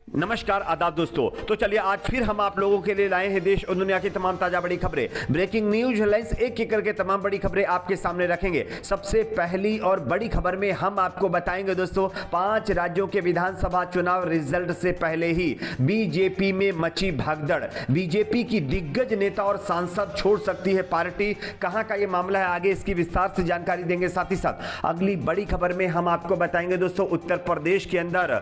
नमस्कार आदाब दोस्तों। तो चलिए आज फिर हम आप लोगों के लिए लाए हैं देश और दुनिया की तमाम ताजा बड़ी खबरें, ब्रेकिंग न्यूज हेडलाइंस, एक एक करके तमाम बड़ी खबरें आपके सामने रखेंगे। सबसे पहली और बड़ी खबर में हम आपको बताएंगे दोस्तों, 5 राज्यों के विधानसभा चुनाव रिजल्ट से पहले ही बीजेपी में मची भगदड़। बीजेपी की दिग्गज नेता और सांसद छोड़ सकती है पार्टी, कहां का ये मामला है, आगे इसकी विस्तार से जानकारी देंगे। साथ ही साथ अगली बड़ी खबर में हम आपको बताएंगे दोस्तों, उत्तर प्रदेश के अंदर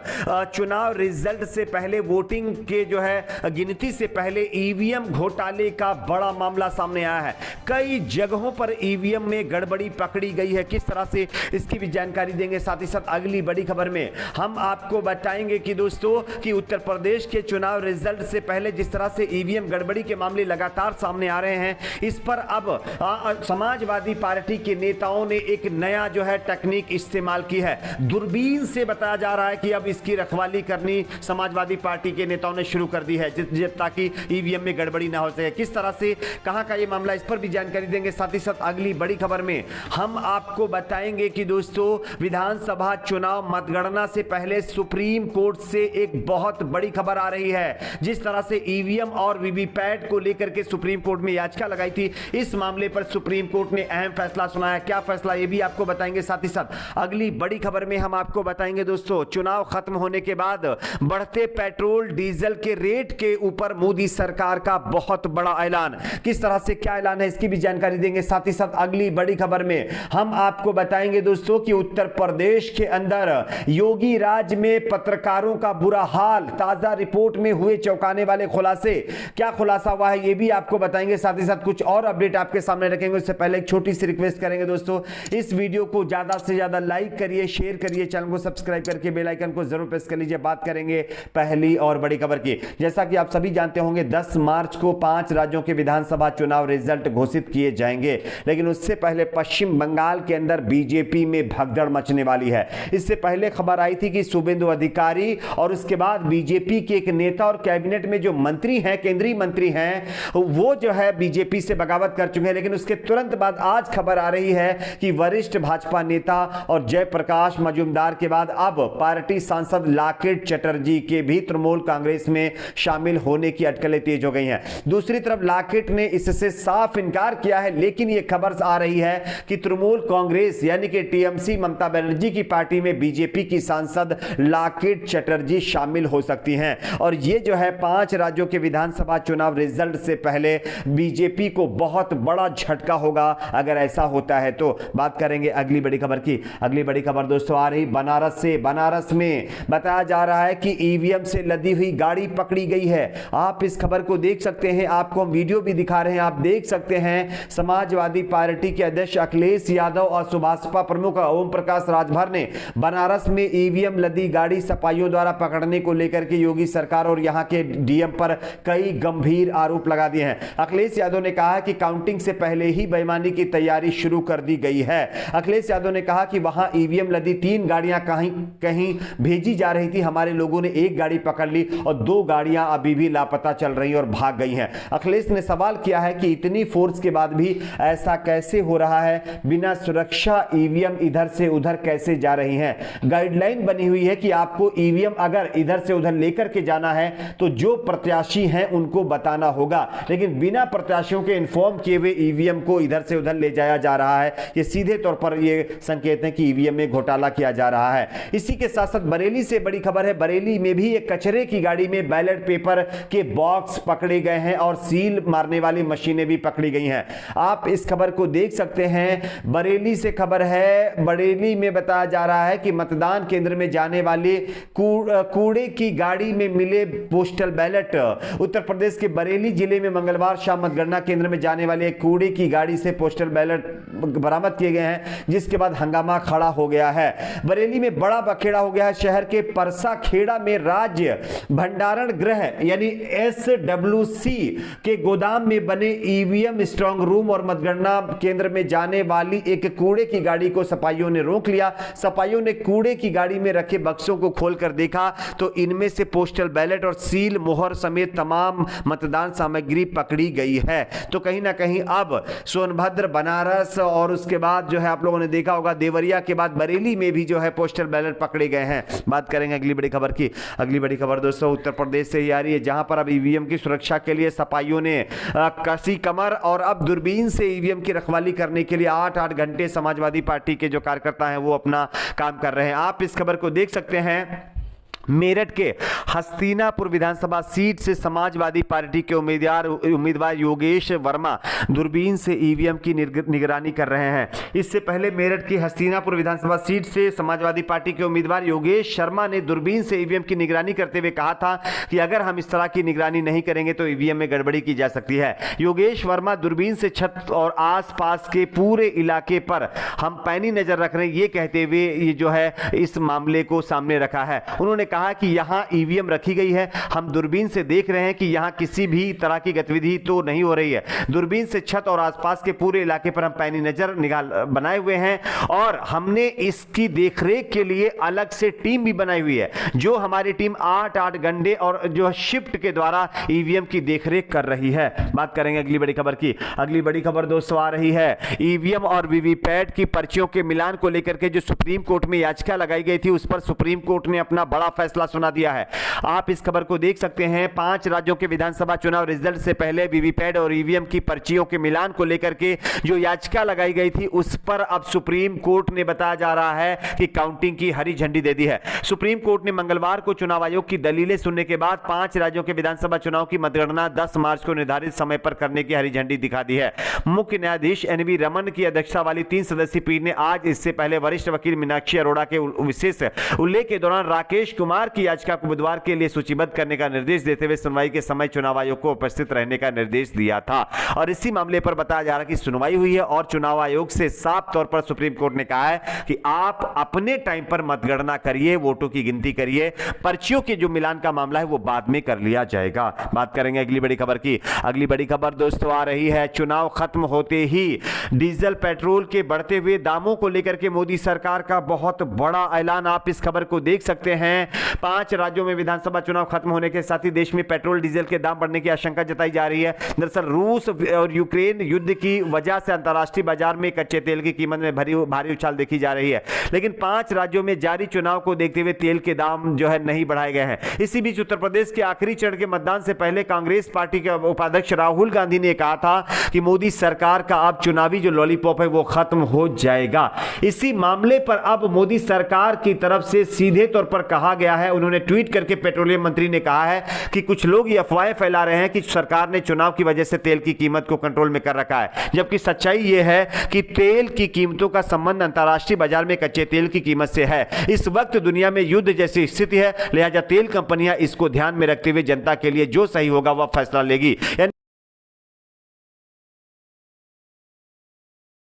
चुनाव रिजल्ट से पहले वोटिंग के जो है गिनती से पहले ईवीएम घोटाले का बड़ा मामला सामने आया है। कई जगहों पर ईवीएम में गड़बड़ी पकड़ी गई है, किस तरह से इसकी भी जानकारी देंगे। साथ ही साथ अगली बड़ी खबर में हम आपको बताएंगे कि दोस्तों कि उत्तर प्रदेश के चुनाव रिजल्ट से पहले जिस तरह से ईवीएम गड़बड़ी के मामले लगातार सामने आ रहे हैं, इस पर अब समाजवादी पार्टी के नेताओं ने एक नया जो है टेक्निक इस्तेमाल की है। दूरबीन से बताया जा रहा है कि अब इसकी रखवाली करनी समाजवादी पार्टी के नेताओं ने शुरू कर दी है, ताकि ईवीएम में गड़बड़ी ना हो सके। किस तरह से, कहां का ये मामला, इस पर भी जानकारी देंगे। साथ ही साथ अगली बड़ी खबर में हम आपको बताएंगे कि दोस्तों विधानसभा चुनाव मतगणना से पहले सुप्रीम कोर्ट से एक बहुत बड़ी खबर आ रही है। जिस तरह से ईवीएम और वीवीपैट को लेकर के सुप्रीम कोर्ट में याचिका लगाई थी, इस मामले पर सुप्रीम कोर्ट ने अहम फैसला सुनाया। क्या फैसला, ये भी आपको बताएंगे। साथ ही साथ अगली बड़ी खबर में हम आपको बताएंगे दोस्तों, चुनाव खत्म होने के बाद बढ़ते पेट्रोल डीजल के रेट के ऊपर मोदी सरकार का बहुत बड़ा ऐलान। किस तरह से, क्या ऐलान है, इसकी भी जानकारी देंगे। साथ ही साथ अगली बड़ी खबर में हम आपको बताएंगे दोस्तों कि उत्तर प्रदेश के अंदर योगी राज में पत्रकारों का बुरा हाल, ताजा रिपोर्ट में हुए चौंकाने वाले खुलासे। क्या खुलासा हुआ है, यह भी आपको बताएंगे। साथ ही साथ कुछ और अपडेट आपके सामने रखेंगे। उससे पहले एक छोटी सी रिक्वेस्ट करेंगे दोस्तों, इस वीडियो को ज्यादा से ज्यादा लाइक करिए, शेयर करिए, चैनल को सब्सक्राइब करके बेल आइकन को जरूर प्रेस कर लीजिए। बात करेंगे पहली और बड़ी खबर की। जैसा कि आप सभी जानते होंगे, 10 मार्च को 5 राज्यों के विधानसभा चुनाव रिजल्ट घोषित किए जाएंगे, लेकिन उससे पहले पश्चिम बंगाल के अंदर बीजेपी में भगदड़ मचने वाली है। इससे पहले खबर आई थी कि शुभेंदु अधिकारी और उसके बाद बीजेपी के एक नेता और कैबिनेट में जो मंत्री हैं, केंद्रीय मंत्री हैं, वो जो है बीजेपी से बगावत कर चुके हैं। लेकिन उसके तुरंत बाद आज खबर आ रही है कि वरिष्ठ भाजपा नेता और जयप्रकाश मजूमदार के बाद अब पार्टी सांसद लाकेट चटर्जी के भी तृणमूल कांग्रेस में शामिल होने की अटकलें तेज हो गई हैं। दूसरी तरफ लाकेट ने इससे साफ इनकार किया है, लेकिन यह खबर आ रही है कि तृणमूल कांग्रेस यानी कि टीएमसी ममता बनर्जी की पार्टी में बीजेपी की सांसद लाकेट चटर्जी शामिल हो सकती हैं। और यह जो है 5 राज्यों के विधानसभा चुनाव रिजल्ट से पहले बीजेपी को बहुत बड़ा झटका होगा अगर ऐसा होता है तो। बात करेंगे अगली बड़ी खबर की। अगली बड़ी खबर दोस्तों आ रही बनारस से। बनारस में बताया जा रहा है कि ईवीएम से लदी हुई गाड़ी पकड़ी गई है। आप इस खबर को देख सकते हैं, आपको हम वीडियो भी दिखा रहे हैं, आप देख सकते हैं। समाजवादी पार्टी के अध्यक्ष अखिलेश यादव और सुभाषपा प्रमुख ओम प्रकाश राजभर ने बनारस में ईवीएम लदी गाड़ी सपाइयों द्वारा पकड़ने को लेकर के योगी सरकार और यहां के डीएम पर कई गंभीर आरोप लगा दिए हैं। अखिलेश यादव ने कहा कि काउंटिंग से पहले ही बेईमानी की तैयारी शुरू कर दी गई है। अखिलेश यादव ने कहा कि वहां ईवीएम लदी 3 गाड़ियां कहीं कहीं भेजी जा रही थी, हमारे लोगों ने एक गाड़ी पकड़ ली और 2 गाड़ियां अभी भी लापता चल रही और भाग गई हैं। अखिलेश ने सवाल किया है कि इतनी फोर्स के बाद भी ऐसा कैसे हो रहा है, बिना सुरक्षा ईवीएम इधर से उधर कैसे जा रही हैं। गाइडलाइन बनी हुई है कि आपको ईवीएम अगर इधर से उधर लेकर के जाना है तो जो प्रत्याशी हैं उनको बताना होगा, लेकिन बिना प्रत्याशियों के इन्फॉर्म किए हुए ईवीएम को इधर से उधर ले जाया जा रहा है। यह सीधे तौर पर यह संकेत है कि ईवीएम में घोटाला किया जा रहा है। इसी के साथ साथ बरेली से बड़ी खबर है। बरेली में भी एक कचरे की गाड़ी में बैलेट पेपर के बॉक्स पकड़े गए हैं और सील मारने वाली मशीनें भी पकड़ी गई हैं। आप इस खबर को देख सकते हैं, बरेली से खबर है। बरेली में बताया जा रहा है कि मतदान केंद्र में जाने वाले कूड़े की गाड़ी में मिले पोस्टल बैलेट। उत्तर प्रदेश के बरेली जिले में मंगलवार शाम मतगणना केंद्र में जाने वाले कूड़े की गाड़ी से पोस्टल बैलेट बरामद किए गए हैं, जिसके बाद हंगामा खड़ा हो गया है। बरेली में बड़ा बखेड़ा हो गया है। शहर के परसा खेड़ा में राज्य भंडारण गृह यानी SWC के गोदाम में बने ईवीएम स्ट्रांग रूम और मतगणना केंद्र में जाने वाली एक कूड़े की गाड़ी को सपाइयों ने रोक लिया। सपाइयों ने कूड़े की गाड़ी में रखे बक्सों को खोलकर देखा तो इनमें से पोस्टल बैलेट और सील मोहर समेत तमाम मतदान सामग्री पकड़ी गई है। तो कहीं ना कहीं अब सोनभद्र, बनारस और उसके बाद जो है आप लोगों ने देखा होगा देवरिया के बाद बरेली में भी जो है पोस्टल बैलेट पकड़े गए हैं। बात करेंगे अगली बड़ी खबर की। अगली बड़ी खबर दोस्तों उत्तर प्रदेश से ही आ रही है, जहां पर अब ईवीएम की सुरक्षा के लिए सपाइयों ने कसी कमर और अब दूरबीन से ईवीएम की रखवाली करने के लिए 8-8 घंटे समाजवादी पार्टी के जो कार्यकर्ता हैं वो अपना काम कर रहे हैं। आप इस खबर को देख सकते हैं। मेरठ के हस्तिनापुर विधानसभा सीट से समाजवादी पार्टी के उम्मीदवार योगेश वर्मा दूरबीन से ईवीएम की निगरानी कर रहे हैं। इससे पहले मेरठ की हस्तिनापुर विधानसभा सीट से समाजवादी पार्टी के उम्मीदवार योगेश शर्मा ने दूरबीन से ईवीएम की निगरानी करते हुए कहा था कि अगर हम इस तरह की निगरानी नहीं करेंगे तो ईवीएम में गड़बड़ी की जा सकती है। योगेश वर्मा दूरबीन से छत और आसपास के पूरे इलाके पर हम पैनी नजर रख रहे हैं, ये कहते हुए ये जो है इस मामले को सामने रखा है। उन्होंने कहा कि यहां ईवीएम रखी गई है, हम दूरबीन से देख रहे हैं कि यहां किसी भी तरह की गतिविधि तो नहीं हो रही है। दूरबीन से छत और आसपास के पूरे इलाके पर हम पैनी नजर निगाह बनाए हुए हैं और हमने इसकी देखरेख के लिए अलग से टीम भी बनाई हुई है, जो हमारी टीम 8-8 घंटे और जो शिफ्ट के द्वारा ईवीएम की देखरेख कर रही है। बात करेंगे अगली बड़ी खबर की। अगली बड़ी खबर दोस्तों आ रही है ईवीएम और वीवीपैट की पर्चियों के मिलान को लेकर के जो सुप्रीम कोर्ट में याचिका लगाई गई थी, उस पर सुप्रीम कोर्ट ने अपना बड़ा फैसला सुना दिया है। आप इस खबर को देख सकते हैं। 5 राज्यों के विधानसभा चुनाव रिजल्ट से पहले वीवीपैट और ईवीएम की पर्चियों के मिलान को लेकर के जो याचिका लगाई गई थी, उस पर अब सुप्रीम कोर्ट ने बताया जा रहा है कि काउंटिंग की हरी झंडी दे दी है। सुप्रीम कोर्ट ने मंगलवार को चुनाव आयोग की दलीलें सुनने के बाद 5 राज्यों के विधानसभा चुनाव की मतगणना 10 मार्च को निर्धारित समय पर करने की हरी झंडी दिखा दी है। मुख्य न्यायाधीश एनवी रमन की अध्यक्षता वाली 3 सदस्यीय पीठ ने आज इससे पहले वरिष्ठ वकील मीनाक्षी अरोड़ा के विशेष उल्लेख के दौरान राकेश कुमार की याचिका को बुधवार के लिए सूचीबद्ध करने का निर्देश देते हुए सुनवाई के समय चुनाव आयोग को उपस्थित रहने का निर्देश दिया था। और इसी मामले पर बताया जा रहा है कि सुनवाई हुई है और चुनाव आयोग से साफ तौर पर सुप्रीम कोर्ट ने कहा है कि आप अपने टाइम पर मतगणना करिए, वोटों की गिनती करिए, पर्चियों के जो मिलान का मामला है वो बाद में कर लिया जाएगा। बात करेंगे अगली बड़ी खबर की। अगली बड़ी खबर दोस्तों आ रही है चुनाव खत्म होते ही डीजल पेट्रोल के बढ़ते हुए दामों को लेकर के मोदी सरकार का बहुत बड़ा ऐलान। आप इस खबर को देख सकते हैं। 5 राज्यों में विधानसभा चुनाव खत्म होने के साथ ही देश में पेट्रोल डीजल के दाम बढ़ने की आशंका जताई जा रही है। दरअसल रूस और यूक्रेन युद्ध की वजह से अंतर्राष्ट्रीय बाजार में कच्चे तेल की कीमत में भारी उछाल देखी जा रही है, लेकिन 5 राज्यों में जारी चुनाव को देखते हुए तेल के दाम जो है नहीं बढ़ाए गए हैं। इसी बीच उत्तर प्रदेश के आखिरी चरण के मतदान से पहले कांग्रेस पार्टी के उपाध्यक्ष राहुल गांधी ने कहा था कि मोदी सरकार का अब चुनावी जो लॉलीपॉप है वो खत्म हो जाएगा। इसी मामले पर अब मोदी सरकार की तरफ से सीधे तौर पर कहा गया है, उन्होंने ट्वीट करके पेट्रोलियम मंत्री ने कहा है कि कुछ लोग ये अफवाहें फैला रहे हैं कि सरकार ने चुनाव की वजह से तेल की कीमत को कंट्रोल में कर रखा है, जबकि सच्चाई यह है कि तेल की कीमतों का संबंध अंतर्राष्ट्रीय बाजार में कच्चे तेल की कीमत से है। इस वक्त दुनिया में युद्ध जैसी स्थिति है, लिहाजा तेल कंपनियां इसको ध्यान में रखते हुए जनता के लिए जो सही होगा वह फैसला लेगी।